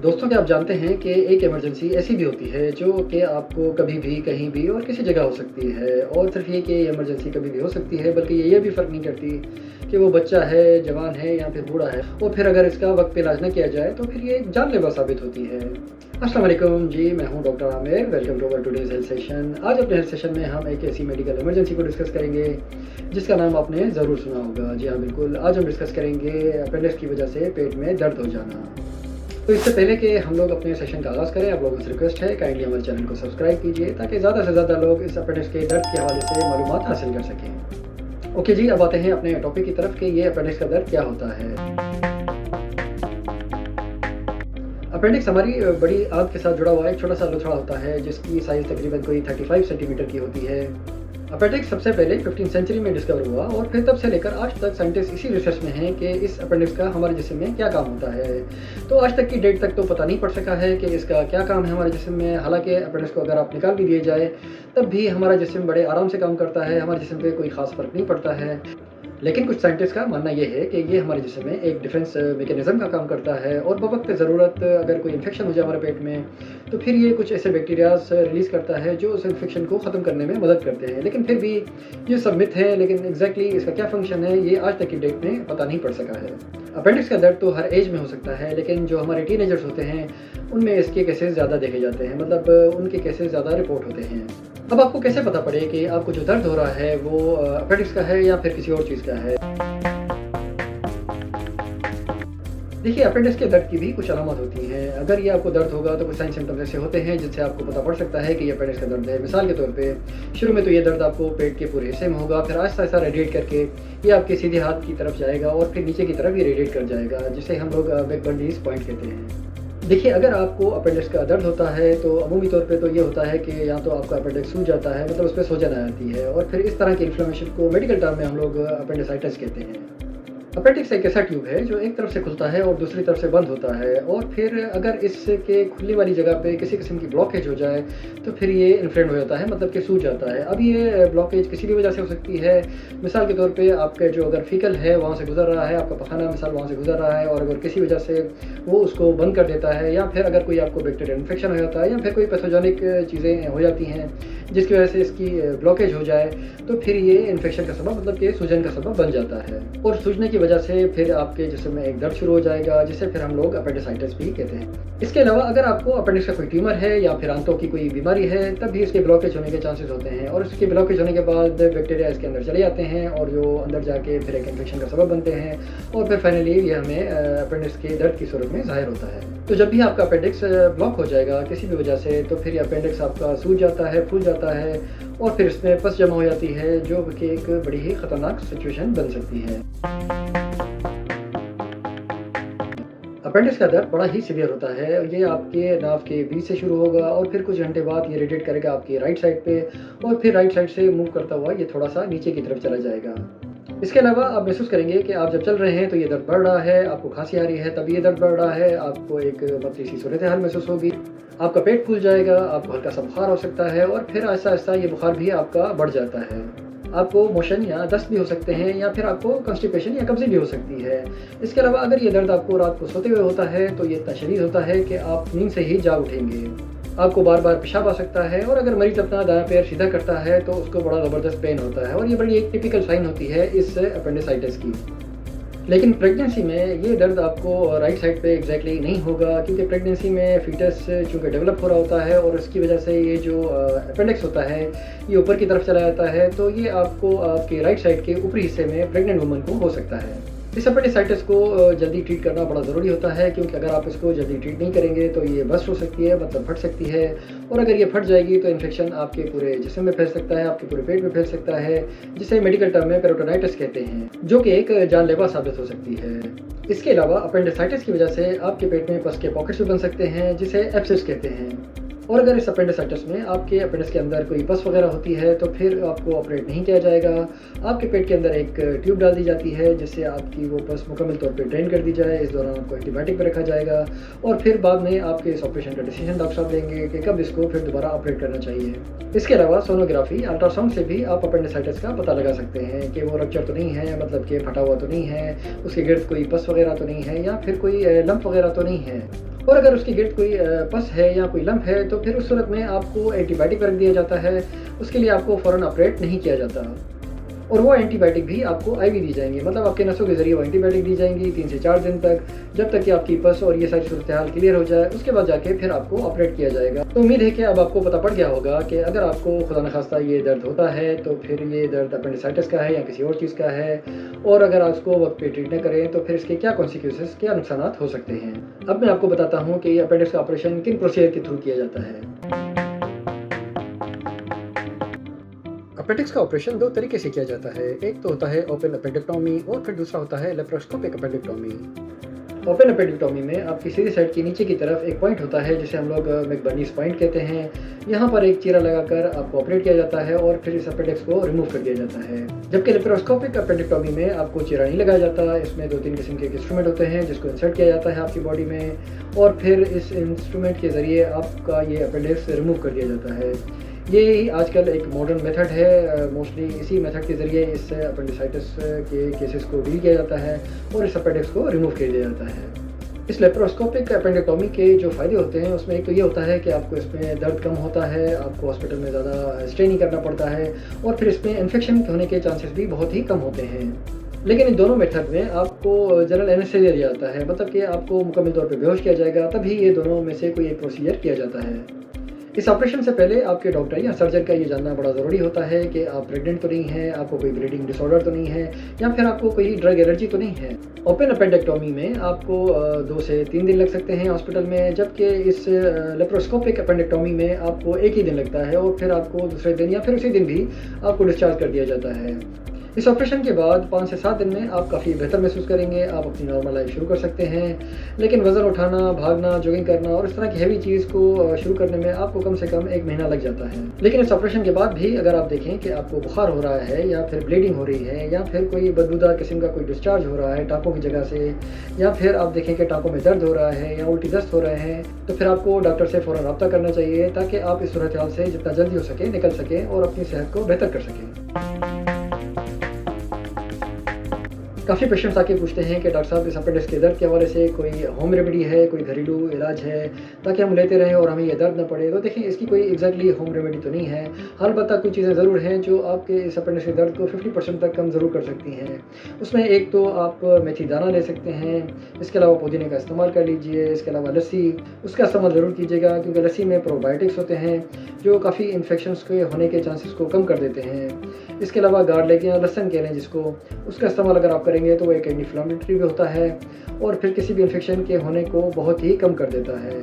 दोस्तों, क्या आप जानते हैं कि एक इमरजेंसी ऐसी भी होती है जो कि आपको कभी भी, कहीं भी और किसी जगह हो सकती है। और सिर्फ ये कि इमरजेंसी कभी भी हो सकती है, बल्कि ये भी फ़र्क नहीं करती कि वो बच्चा है, जवान है या फिर बूढ़ा है। और फिर अगर इसका वक्त पे इलाज ना किया जाए तो फिर ये जानलेवा साबित होती है। अस्सलाम वालेकुम जी, मैं हूं doctor Aamir. Welcome to our today's health session. आज अपने हेल्थ सेशन में हम एक ऐसी मेडिकल इमरजेंसी को डिस्कस करेंगे जिसका नाम आपने ज़रूर सुना होगा। जी हाँ, बिल्कुल। आज हम डिस्कस करेंगे अपेंडिक्स की वजह से पेट में दर्द हो जाना। तो इससे पहले कि हम लोग अपने सेशन का आगाज़ करें, आप लोगों से रिक्वेस्ट है काइंडली हमारे चैनल को सब्सक्राइब कीजिए ताकि ज़्यादा से ज़्यादा लोग इस अपेंडिक्स के दर्द के हवाले से मालूमात हासिल कर सकें। ओके जी, अब आते हैं अपने टॉपिक की तरफ कि ये अपेंडिक्स का दर्द क्या होता है। अपेंडिक्स हमारी बड़ी आंत के साथ जुड़ा हुआ एक छोटा सा लोथड़ा होता है जिसकी साइज़ तकरीबन कोई 35 सेंटीमीटर की होती है। अपेंडिक्स सबसे पहले 15वीं सेंचुरी में डिस्कवर हुआ और फिर तब से लेकर आज तक साइंटिस्ट इसी रिसर्च में हैं कि इस अपेंडिक्स का हमारे जिस्म में क्या काम होता है। तो आज तक की डेट तक तो पता नहीं पड़ सका है कि इसका क्या काम है हमारे जिस्म में। हालांकि अपेंडिक्स को अगर आप निकाल भी दिए जाए तब भी हमारा जिस्म बड़े आराम से काम करता है, हमारे जिस्म पे कोई ख़ास फ़र्क नहीं पड़ता है। लेकिन कुछ साइंटिस्ट का मानना ये है कि ये हमारे जिस्म में एक डिफेंस मैकेनिज़्म का काम करता है और बवक्त ज़रूरत अगर कोई इन्फेक्शन हो जाए हमारे पेट में तो फिर ये कुछ ऐसे बैक्टीरियाज रिलीज़ करता है जो उस इन्फेक्शन को ख़त्म करने में मदद करते हैं। लेकिन फिर भी ये सब मिथ है, लेकिन एग्जैक्टली इसका क्या फंक्शन है ये आज तक की डेट में पता नहीं पड़ सका है। अपेंडिक्स का दर्द तो हर एज में हो सकता है, लेकिन जो हमारे टीनेजर्स होते हैं उनमें इसके केसेस ज़्यादा देखे जाते हैं, मतलब उनके केसेस ज़्यादा रिपोर्ट होते हैं। अब आपको कैसे पता पड़े कि आपको जो दर्द हो रहा है वो अपेंडिक्स का है या फिर किसी और चीज़ का है। देखिए, अपेंडिक्स के दर्द की भी कुछ अलामत होती हैं। अगर ये आपको दर्द होगा तो कुछ साइन सिम्टम्स ऐसे होते हैं जिससे आपको पता पड़ सकता है कि ये अपेंडिक्स का दर्द है। मिसाल के तौर पे शुरू में तो ये दर्द आपको पेट के पूरे हिस्से में होगा, फिर आहिस्ता आहिस्ता रेडिएट करके ये आपके सीधे हाथ की तरफ जाएगा और फिर नीचे की तरफ ये रेडिएट कर जाएगा, जिसे हम लोग मैकबर्नीज़ पॉइंट कहते हैं। देखिए, अगर आपको अपेंडिक्स का दर्द होता है तो अमूमी तौर पे तो ये होता है कि या तो आपका अपेंडिक्स सूज जाता है, मतलब उस पे सूजन आ जाती है, और फिर इस तरह की इन्फ्लेमेशन को मेडिकल टर्म में हम लोग अपेंडिसाइटिस कहते हैं। अपेंडिक्स एक ऐसा ट्यूब है जो एक तरफ से खुलता है और दूसरी तरफ से बंद होता है, और फिर अगर इसके खुलने वाली जगह पे किसी किस्म की ब्लॉकेज हो जाए तो फिर ये इन्फ्लेम हो जाता है, मतलब कि सूज जाता है। अब ये ब्लॉकेज किसी भी वजह से हो सकती है। मिसाल के तौर पे आपके जो अगर फीकल है वहाँ से गुजर रहा है, आपका पखाना मिसाल वहाँ से गुजर रहा है, और अगर किसी वजह से वो उसको बंद कर देता है, या फिर अगर कोई आपको बैक्टीरियल इन्फेक्शन हो जाता है या फिर कोई पैथोजेनिक चीज़ें हो जाती हैं जिसकी वजह से इसकी ब्लॉकेज हो जाए तो फिर ये इन्फेक्शन का सबब, मतलब कि सूजन का सबब बन जाता है, और सूजने की वजह से फिर आपके जिस्म में एक दर्द शुरू हो जाएगा जिसे फिर हम लोग अपेंडिसाइटिस भी कहते हैं। इसके अलावा अगर आपको अपेंडिक्स का कोई ट्यूमर है या फिर आंतों की कोई बीमारी है तब भी इसके ब्लॉकेज होने के चांसेस होते हैं, और इसके ब्लॉकेज होने के बाद बैक्टीरिया इसके अंदर चले जाते हैं और जो अंदर जाके फिर एक इन्फेक्शन का सबब बनते हैं, और फिर फाइनली ये हमें अपेंडिक्स के दर्द की सूरत में ज़ाहिर होता है। तो जब भी आपका अपेंडिक्स ब्लॉक हो जाएगा किसी भी वजह से तो फिर ये अपेंडिक्स आपका सूज जाता है, फूल जाता है, और फिर इसमें पस जमा हो जाती है जो कि एक बड़ी ही ख़तरनाक सिचुएशन बन सकती है। अपेंडिक्स का दर्द बड़ा ही सीवियर होता है। ये आपके नाव के बीच से शुरू होगा और फिर कुछ घंटे बाद ये रेडिएट करेगा आपकी राइट साइड पे, और फिर राइट साइड से मूव करता हुआ ये थोड़ा सा नीचे की तरफ चला जाएगा। इसके अलावा आप महसूस करेंगे कि आप जब चल रहे हैं तो ये दर्द बढ़ रहा है, आपको खांसी आ रही है तब ये दर्द बढ़ रहा है, आपको एक पतली सी सूरत हाल महसूस होगी, आपका पेट फूल जाएगा, आपको हल्का सा बुखार हो सकता है, और फिर आहिस्ता आहिस्ता ये बुखार भी आपका बढ़ जाता है। आपको मोशन या दस्त भी हो सकते हैं, या फिर आपको कॉन्स्टिपेशन या कब्ज़ी भी हो सकती है। इसके अलावा अगर ये दर्द आपको रात को सोते हुए होता है तो ये इतना शदीद होता है कि आप नींद से ही जाग उठेंगे। आपको बार बार पेशाब आ सकता है, और अगर मरीज अपना दायां पैर सीधा करता है तो उसको बड़ा ज़बरदस्त पेन होता है, और ये बड़ी एक टिपिकल साइन होती है इस अपेंडिसाइटिस की। लेकिन प्रेगनेंसी में ये दर्द आपको राइट साइड पे एग्जैक्टली नहीं होगा, क्योंकि प्रेगनेंसी में फीटस चूँकि डेवलप हो रहा होता है और इसकी वजह से ये जो अपेंडिक्स होता है ये ऊपर की तरफ चला जाता है, तो ये आपको आपके राइट साइड के ऊपरी हिस्से में प्रेग्नेंट वुमन को हो सकता है। इस अपेंडिसाइटिस को जल्दी ट्रीट करना बड़ा ज़रूरी होता है, क्योंकि अगर आप इसको जल्दी ट्रीट नहीं करेंगे तो ये बस्ट हो सकती है, मतलब फट सकती है, और अगर ये फट जाएगी तो इन्फेक्शन आपके पूरे जिस्म में फैल सकता है, आपके पूरे पेट में फैल सकता है, जिसे मेडिकल टर्म में पेरिटोनाइटिस कहते हैं, जो कि एक जानलेवा साबित हो सकती है। इसके अलावा अपेंडिसाइटिस की वजह से आपके पेट में पस के पॉकेट्स भी बन सकते हैं जिसे एब्सेस कहते हैं, और अगर इस अपेंडिसाइटिस में आपके अपेंडिक्स के अंदर कोई पस वगैरह होती है तो फिर आपको ऑपरेट नहीं किया जाएगा। आपके पेट के अंदर एक ट्यूब डाल दी जाती है जिससे आपकी वो पस मुकम्मल तौर पे ड्रेन कर दी जाए। इस दौरान आपको एंटीबायोटिक पे रखा जाएगा और फिर बाद में आपके इस ऑपरेशन का डिसीजन डॉक्टर साहब लेंगे कि कब इसको फिर दोबारा ऑपरेट करना चाहिए। इसके अलावा सोनोग्राफी, अल्ट्रासाउंड से भी आप अपेंडिसाइटिस का पता लगा सकते हैं कि वो रप्चर तो नहीं है, मतलब कि फटा हुआ तो नहीं है, उसके गिर्द कोई पस वगैरह तो नहीं है या फिर कोई लंप वगैरह तो नहीं है। और अगर उसके गिर्द कोई पस है या कोई लंप है तो फिर उस सूरत में आपको एंटीबायोटिक रख दिया जाता है। उसके लिए आपको फ़ौरन ऑपरेट नहीं किया जाता और वो एंटीबायोटिक भी आपको आईवी दी जाएंगी, मतलब आपके नसों के ज़रिए वो एंटीबायोटिक दी जाएंगी 3 से 4 दिन तक, जब तक कि आपकी पस और ये सारी सूरत हाल क्लियर हो जाए। उसके बाद जाके फिर आपको ऑपरेट किया जाएगा। तो उम्मीद है कि अब आपको पता पड़ गया होगा कि अगर आपको खुदा न खास्ता ये दर्द होता है तो फिर ये दर्द अपेंडिसाइटिस का है या किसी और चीज़ का है, और अगर आप उसको वक्त पे ट्रीट न करें तो फिर इसके क्या कॉन्सिक्वेंसेस, क्या नुकसान हो सकते हैं। अब मैं आपको बताता हूँ कि ये अपेंडिक्स का ऑपरेशन किन प्रोसीजर के थ्रू किया जाता है। अपेंडिक्स का ऑपरेशन 2 तरीके से किया जाता है। एक तो होता है ओपन अपेंडिक्टोमी और फिर दूसरा होता है लेप्रोस्कोपिक अपेंडिक्टोमी। ओपन अपेंडिक्टोमी में आपकी सीधी साइड की नीचे की तरफ एक पॉइंट होता है जिसे हम लोग मैकबर्नीज पॉइंट कहते हैं। यहाँ पर एक चीरा लगाकर आपको ऑपरेट किया जाता है और फिर इस अपेंडिक्स को रिमूव कर दिया जाता है। जबकि लेप्रोस्कोपिक अपेंडिक्टोमी में आपको चीरा नहीं लगाया जाता। इसमें 2-3 किस्म के इंस्ट्रूमेंट होते हैं जिसको इंसर्ट किया जाता है आपकी बॉडी में और फिर इस इंस्ट्रूमेंट के ज़रिए आपका ये अपेंडिक्स रिमूव कर दिया जाता है। ये आजकल एक मॉडर्न मेथड है। मोस्टली इसी मेथड के ज़रिए इस अपेंडिसाइटिस के केसेस को डील किया जाता है और इस अपेंडिक्स को रिमूव कर दिया जाता है। इस लेप्रोस्कोपिक अपेंडिक्टोमी के जो फ़ायदे होते हैं उसमें एक तो ये होता है कि आपको इसमें दर्द कम होता है, आपको हॉस्पिटल में ज़्यादा स्टे नहीं करना पड़ता है और फिर इसमें इन्फेक्शन होने के चांसेस भी बहुत ही कम होते हैं। लेकिन इन दोनों मेथड में आपको जनरल एनेस्थीसिया दिया जाता है, मतलब कि आपको मुकम्मल तौर पे बेहोश किया जाएगा, तभी ये दोनों में से कोई एक प्रोसीजर किया जाता है। इस ऑपरेशन से पहले आपके डॉक्टर या सर्जन का ये जानना बड़ा ज़रूरी होता है कि आप प्रेग्नेंट तो नहीं हैं, आपको कोई ब्लीडिंग डिसऑर्डर तो नहीं है या फिर आपको कोई ड्रग एलर्जी तो नहीं है। ओपन अपेंडेक्टोमी में आपको 2 से 3 दिन लग सकते हैं हॉस्पिटल में, जबकि इस लेप्रोस्कोपिक अपेंडेक्टोमी में आपको 1 ही दिन लगता है और फिर आपको दूसरे दिन या फिर उसी दिन भी आपको डिस्चार्ज कर दिया जाता है। इस ऑपरेशन के बाद 5 से 7 दिन में आप काफ़ी बेहतर महसूस करेंगे, आप अपनी नॉर्मल लाइफ शुरू कर सकते हैं। लेकिन वज़न उठाना, भागना, जॉगिंग करना और इस तरह की हैवी चीज़ को शुरू करने में आपको कम से कम 1 महीना लग जाता है। लेकिन इस ऑपरेशन के बाद भी अगर आप देखें कि आपको बुखार हो रहा है या फिर ब्लीडिंग हो रही है या फिर कोई बदबूदार किस्म का कोई डिस्चार्ज हो रहा है टाँकों की जगह से, या फिर आप देखें कि टाँकों में दर्द हो रहा है या उल्टी दस्त हो रहे हैं, तो फिर आपको डॉक्टर से फ़ौरन रब्ता करना चाहिए ताकि आप इस सूरत हाल से जितना जल्दी हो सके निकल सकें और अपनी सेहत को बेहतर कर सकें। काफ़ी पेशेंट्स आके पूछते हैं कि डॉक्टर साहब इस अपेंडिक्स के दर्द के हवाले से कोई होम रेमेडी है, कोई घरेलू इलाज है ताकि हम लेते रहें और हमें ये दर्द ना पड़े। तो देखिए इसकी कोई एग्जैक्टली होम रेमेडी तो नहीं है, अलबत्ता कुछ चीज़ें ज़रूर हैं जो आपके इस अपेंडिक्स के दर्द को 50% तक कम ज़रूर कर सकती हैं। उसमें एक तो आप मेथी दाना ले सकते हैं, इसके अलावा पुदीने का इस्तेमाल कर लीजिए, इसके अलावा लस्सी उसका इस्तेमाल ज़रूर कीजिएगा क्योंकि लस्सी में प्रोबायोटिक्स होते हैं जो काफ़ी इन्फेक्शंस के होने के चांसेस को कम कर देते हैं। इसके अलावा गार्लिक या लहसुन कह लें जिसको, उसका इस्तेमाल अगर आप करेंगे तो वो एक एंटी इन्फ्लेमेटरी भी होता है और फिर किसी भी इन्फेक्शन के होने को बहुत ही कम कर देता है।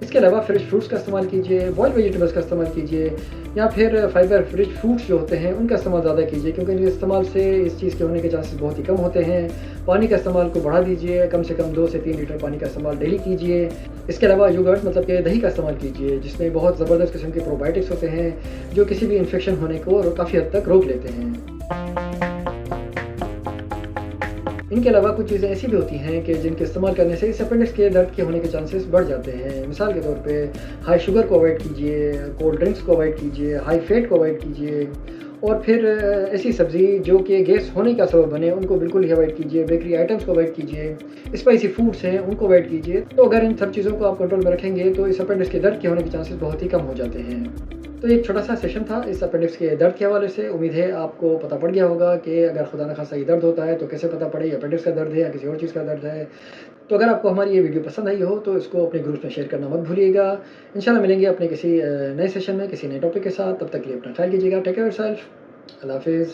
इसके अलावा फ्रेश फ्रूट्स का इस्तेमाल कीजिए, बॉइल्ड वेजिटेबल्स का इस्तेमाल कीजिए या फिर फाइबर रिच फ्रूट्स जो होते हैं उनका इस्तेमाल ज़्यादा कीजिए क्योंकि इनके इस्तेमाल से इस चीज़ के होने के चांसेस बहुत ही कम होते हैं। पानी का इस्तेमाल को बढ़ा दीजिए, कम से कम 2 से 3 लीटर पानी का इस्तेमाल डेली कीजिए। इसके अलावा योगर्ट मतलब कि दही का इस्तेमाल कीजिए जिसमें बहुत ज़बरदस्त किस्म के प्रोबायोटिक्स होते हैं जो किसी भी इन्फेक्शन होने को काफ़ी हद तक रोक लेते हैं। इनके अलावा कुछ चीज़ें ऐसी भी होती हैं कि जिनके इस्तेमाल करने से इस अपेंडिक्स के दर्द के होने के चांसेस बढ़ जाते हैं। मिसाल के तौर पे हाई शुगर को अवॉइड कीजिए, कोल्ड ड्रिंक्स को अवॉइड कीजिए, हाई फैट को अवॉइड कीजिए और फिर ऐसी सब्ज़ी जो कि गैस होने का सबब बने उनको बिल्कुल ही अवॉइड कीजिए। बेकरी आइटम्स को अवॉइड कीजिए, स्पाइसी फूड्स हैं उनको अवॉइड कीजिए। तो अगर इन सब चीज़ों को आप कंट्रोल में रखेंगे तो इस अपेंडिक्स के दर्द के होने के चांसेस बहुत ही कम हो जाते हैं। तो एक छोटा सा सेशन था इस अपेंडिक्स के दर्द के हवाले से। उम्मीद है आपको पता पड़ गया होगा कि अगर खुदा न खास्ता ये दर्द होता है तो कैसे पता पड़े अपेंडिक्स का दर्द है या किसी और चीज़ का दर्द है। तो अगर आपको हमारी ये वीडियो पसंद आई हो तो इसको अपने ग्रुप में शेयर करना मत भूलिएगा। इंशाल्लाह मिलेंगे अपने किसी नए सेशन में किसी नए टॉपिक के साथ। तब तक के लिए अपना ख्याल कीजिएगा। Take care yourself. अल्लाह हाफिज़।